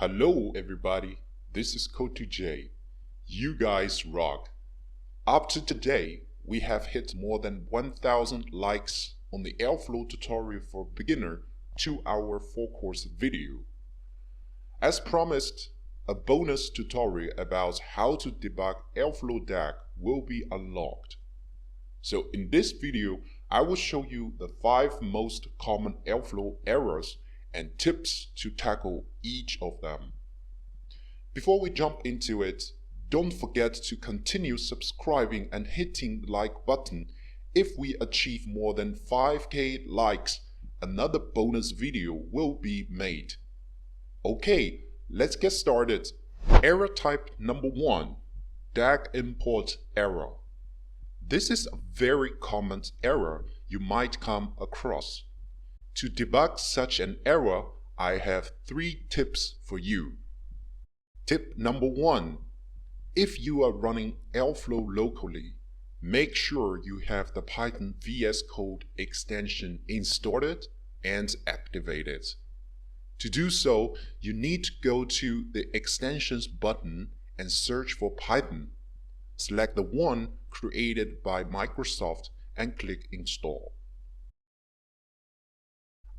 Hello everybody, this is Code2J. You guys rock. Up to today, we have hit more than 1000 likes on the Airflow tutorial for beginner 2-hour 4-course video. As promised, a bonus tutorial about how to debug Airflow DAG will be unlocked. So in this video, I will show you the 5 most common Airflow errors and tips to tackle each of them. Before we jump into it, don't forget to continue subscribing and hitting the like button. If we achieve more than 5k likes, another bonus video will be made. Okay, let's get started. Error type number 1, DAG Import Error. This is a very common error you might come across. To debug such an error, I have 3 tips for you. Tip number 1. If you are running Airflow locally, make sure you have the Python VS Code extension installed and activated. To do so, you need to go to the Extensions button and search for Python. Select the one created by Microsoft and click Install.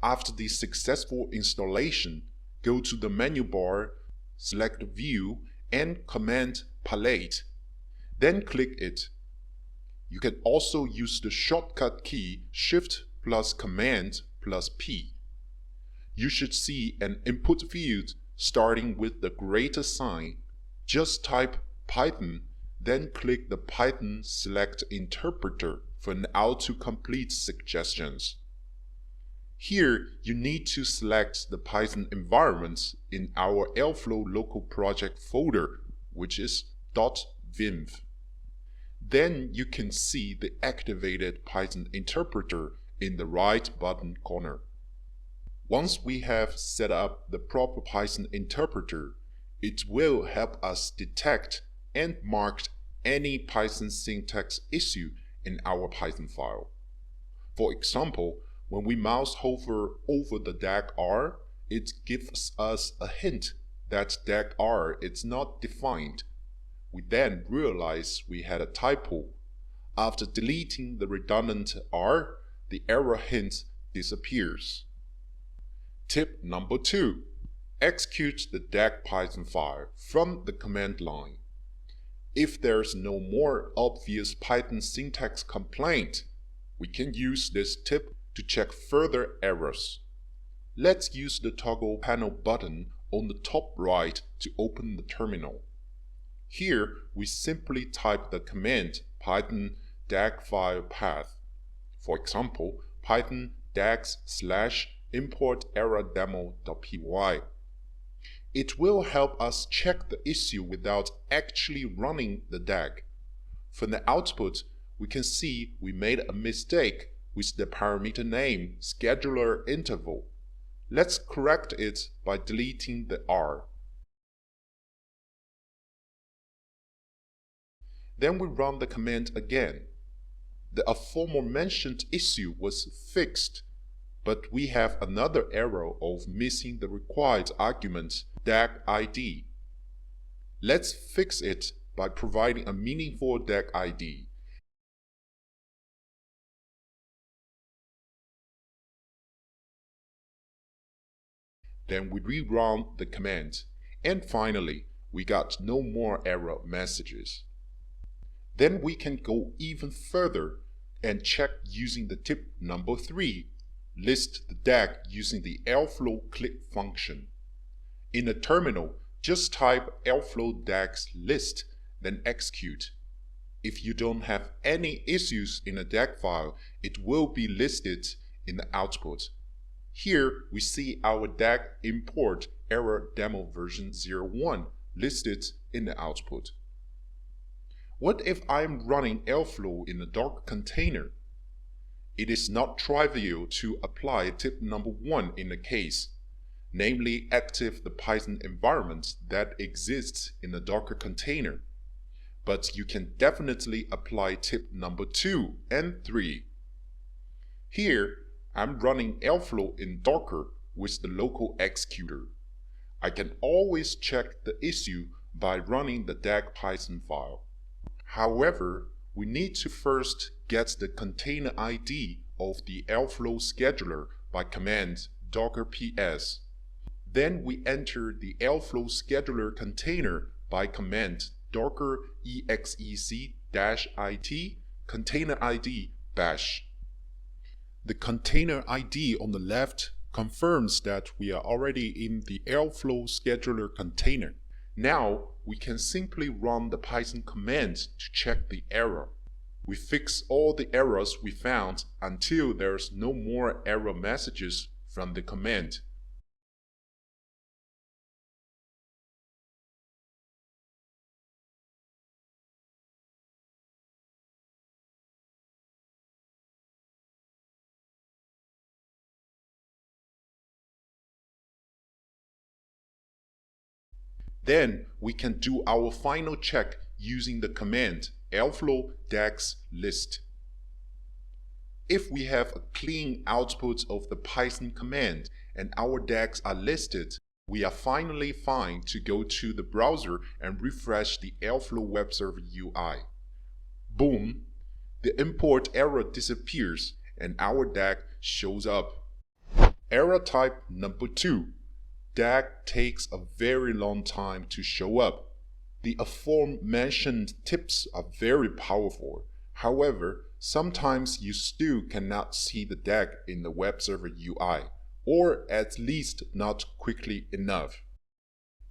After the successful installation, go to the menu bar, select View and Command Palette, then click it. You can also use the shortcut key Shift plus Command plus P. You should see an input field starting with the greater sign. Just type Python, then click the Python Select Interpreter for an autocomplete suggestions. Here, you need to select the Python environment in our Airflow local project folder, which is .vimv. Then you can see the activated Python interpreter in the right bottom corner. Once we have set up the proper Python interpreter, it will help us detect and mark any Python syntax issue in our Python file. For example, when we mouse hover over the DAG R, it gives us a hint that DAG R is not defined. We then realize we had a typo. After deleting the redundant R, the error hint disappears. Tip number 2. Execute the DAG Python file from the command line. If there's no more obvious Python syntax complaint, we can use this tip to check further errors. Let's use the toggle panel button on the top right to open the terminal. Here, we simply type the command python DAG file path. For example, python DAG/import error demo.py. It will help us check the issue without actually running the DAG. From the output, we can see we made a mistake with the parameter name scheduler interval. Let's correct it by deleting the R. Then we run the command again. The aforementioned issue was fixed, but we have another error of missing the required argument DAG ID. Let's fix it by providing a meaningful DAG ID. Then we rerun the command, and finally, we got no more error messages. Then we can go even further and check using the tip number 3, list the DAG using the Airflow click function. In the terminal, just type Airflow DAGs list, then execute. If you don't have any issues in a DAG file, it will be listed in the output. Here we see our DAG Import Error demo version 01 listed in the output. What if I'm running Airflow in a Docker container? It is not trivial to apply tip number 1 in the case, namely active the Python environment that exists in a Docker container. But you can definitely apply tip number 2 and 3. Here, I'm running Airflow in Docker with the local executor. I can always check the issue by running the DAG Python file. However, we need to first get the container ID of the Airflow scheduler by command docker ps. Then we enter the Airflow scheduler container by command docker exec-it container ID bash. The container ID on the left confirms that we are already in the Airflow scheduler container. Now we can simply run the Python command to check the error. We fix all the errors we found until there's no more error messages from the command. Then we can do our final check using the command Airflow DAGs list. If we have a clean output of the Python command and our DAGs are listed, we are finally fine to go to the browser and refresh the Airflow web server UI. Boom! The import error disappears and our DAG shows up. Error type number 2. DAG takes a very long time to show up. The aforementioned tips are very powerful. However, sometimes you still cannot see the DAG in the web server UI, or at least not quickly enough.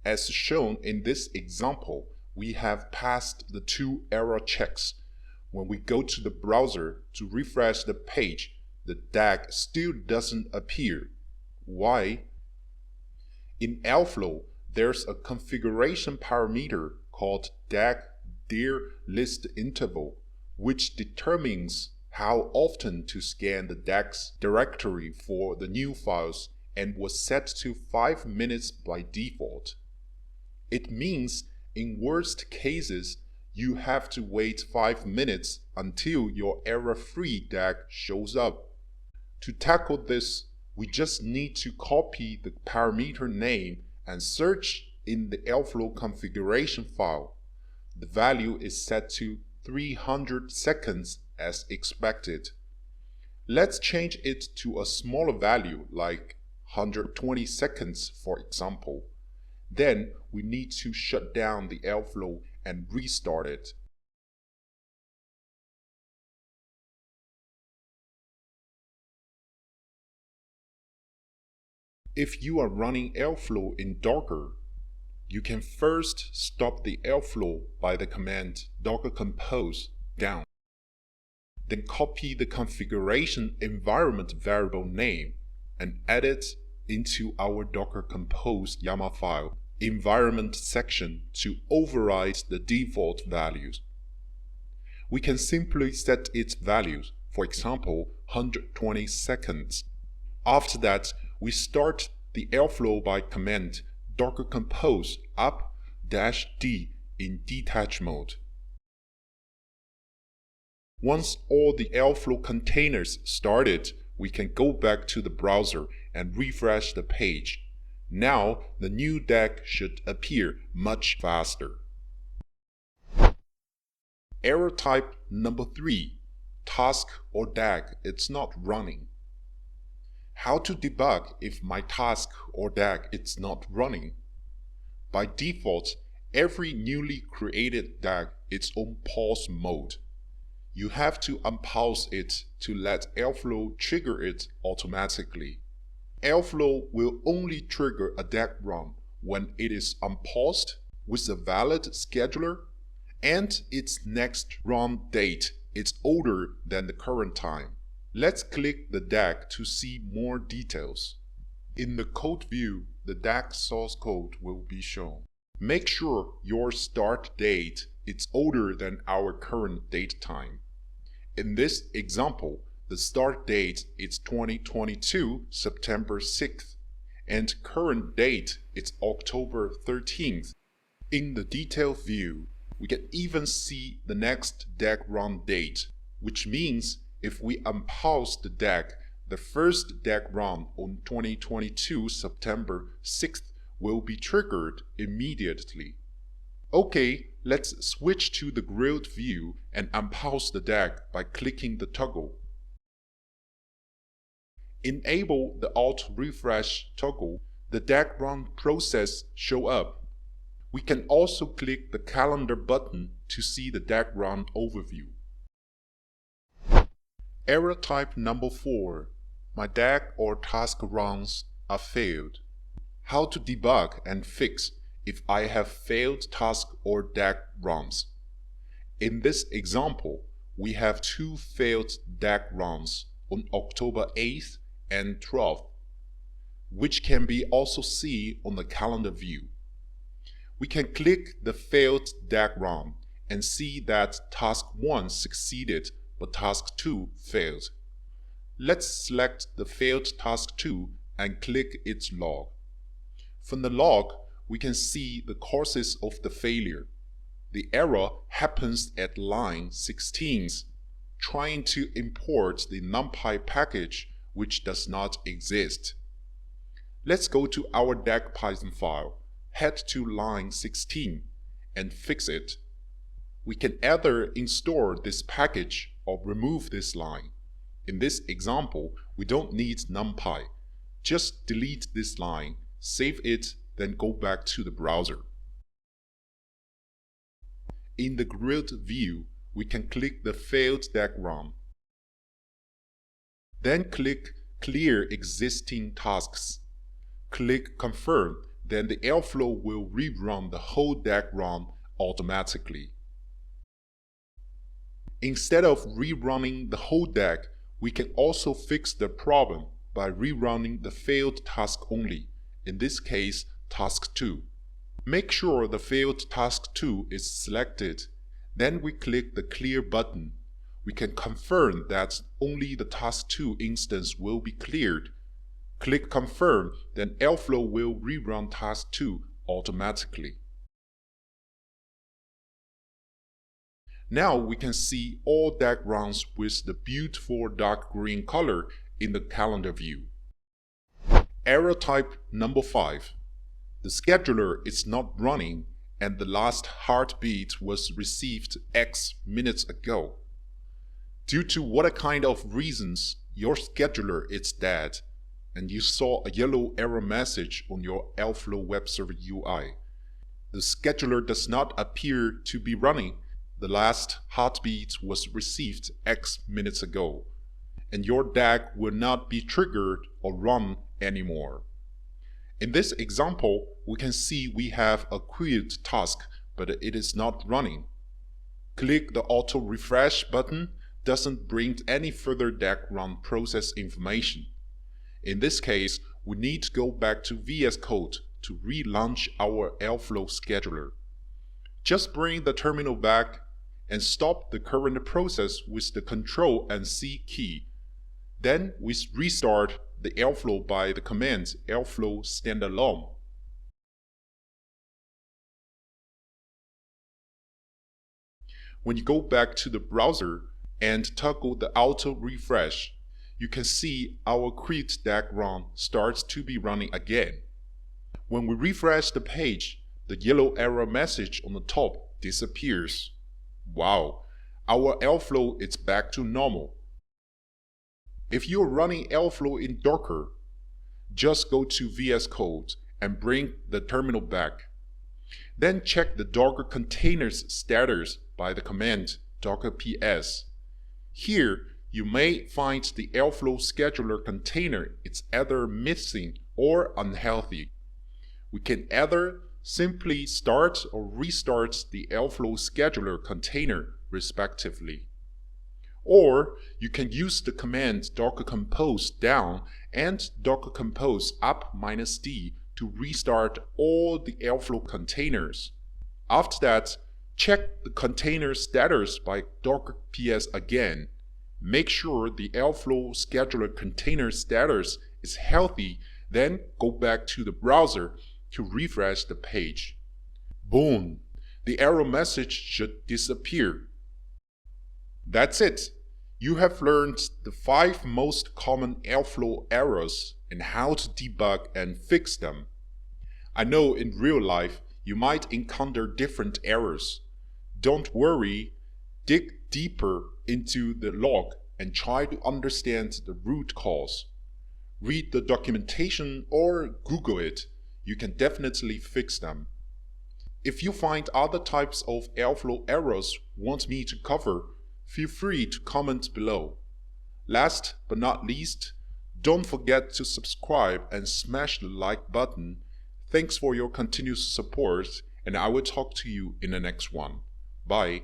As shown in this example, we have passed the 2 error checks. When we go to the browser to refresh the page, the DAG still doesn't appear. Why? In Airflow, there's a configuration parameter called DAG dir list interval, which determines how often to scan the DAG's directory for the new files and was set to 5 minutes by default. It means in worst cases, you have to wait 5 minutes until your error-free DAG shows up. To tackle this, we just need to copy the parameter name and search in the Airflow configuration file. The value is set to 300 seconds as expected. Let's change it to a smaller value like 120 seconds for example. Then we need to shut down the Airflow and restart it. If you are running Airflow in Docker, you can first stop the Airflow by the command docker compose down. Then copy the configuration environment variable name and add it into our docker compose YAML file environment section to override the default values. We can simply set its values, for example, 120 seconds. After that, we start the Airflow by command docker compose up-d in detach mode. Once all the Airflow containers started, we can go back to the browser and refresh the page. Now the new DAG should appear much faster. Error type number 3, task or DAG it's not running. How to debug if my task or DAG is not running? By default, every newly created DAG is on pause mode. You have to unpause it to let Airflow trigger it automatically. Airflow will only trigger a DAG run when it is unpaused with a valid scheduler and its next run date is older than the current time. Let's click the DAG to see more details. In the code view, the DAG source code will be shown. Make sure your start date is older than our current date time. In this example, the start date is 2022 September 6th and current date is October 13th. In the detail view, we can even see the next DAG run date, which means if we unpause the DAG, the first DAG run on 2022 September 6th will be triggered immediately. Okay, let's switch to the grid view and unpause the DAG by clicking the toggle. Enable the auto refresh toggle. The DAG run process show up. We can also click the calendar button to see the DAG run overview. Error type number 4. My DAG or task runs are failed. How to debug and fix if I have failed task or DAG runs. In this example, we have 2 failed DAG runs on October 8th and 12th, which can be also seen on the calendar view. We can click the failed DAG run and see that task 1 succeeded but task 2 failed. Let's select the failed task 2 and click its log. From the log, we can see the causes of the failure. The error happens at line 16, trying to import the NumPy package which does not exist. Let's go to our DAG Python file, head to line 16, and fix it. We can either install this package or remove this line. In this example, we don't need NumPy. Just delete this line, save it, then go back to the browser. In the grid view, we can click the failed DAG run. Then click Clear Existing Tasks. Click Confirm, then the Airflow will rerun the whole DAG run automatically. Instead of rerunning the whole DAG, we can also fix the problem by rerunning the failed task only, in this case, task 2. Make sure the failed task 2 is selected, then we click the Clear button. We can confirm that only the task 2 instance will be cleared. Click Confirm, then Airflow will rerun task 2 automatically. Now we can see all DAG runs with the beautiful dark green color in the calendar view. Error type number 5. The scheduler is not running and the last heartbeat was received X minutes ago. Due to what kind of reasons your scheduler is dead and you saw a yellow error message on your Airflow web server UI. The scheduler does not appear to be running. The last heartbeat was received X minutes ago, and your DAG will not be triggered or run anymore. In this example, we can see we have a queued task, but it is not running. Click the auto refresh button doesn't bring any further DAG run process information. In this case, we need to go back to VS Code to relaunch our Airflow scheduler. Just bring the terminal back and stop the current process with the Ctrl and C key. Then we restart the Airflow by the command Airflow standalone. When you go back to the browser and toggle the auto refresh, you can see our queued DAG run starts to be running again. When we refresh the page, the yellow error message on the top disappears. Wow, our Airflow is back to normal. If you're running Airflow in Docker, just go to VS Code and bring the terminal back. Then check the Docker containers status by the command docker ps. Here, you may find the Airflow scheduler container is either missing or unhealthy. We can either simply start or restart the Airflow scheduler container respectively. Or you can use the command docker compose down and docker compose up -d to restart all the Airflow containers. After that, check the container status by docker ps again. Make sure the Airflow scheduler container status is healthy, then go back to the browser to refresh the page. Boom! The error message should disappear. That's it. You have learned the 5 most common Airflow errors and how to debug and fix them. I know in real life you might encounter different errors. Don't worry, dig deeper into the log and try to understand the root cause. Read the documentation or Google it. You can definitely fix them. If you find other types of Airflow errors want me to cover, feel free to comment below. Last but not least, don't forget to subscribe and smash the like button. Thanks for your continuous support, and I will talk to you in the next one. Bye.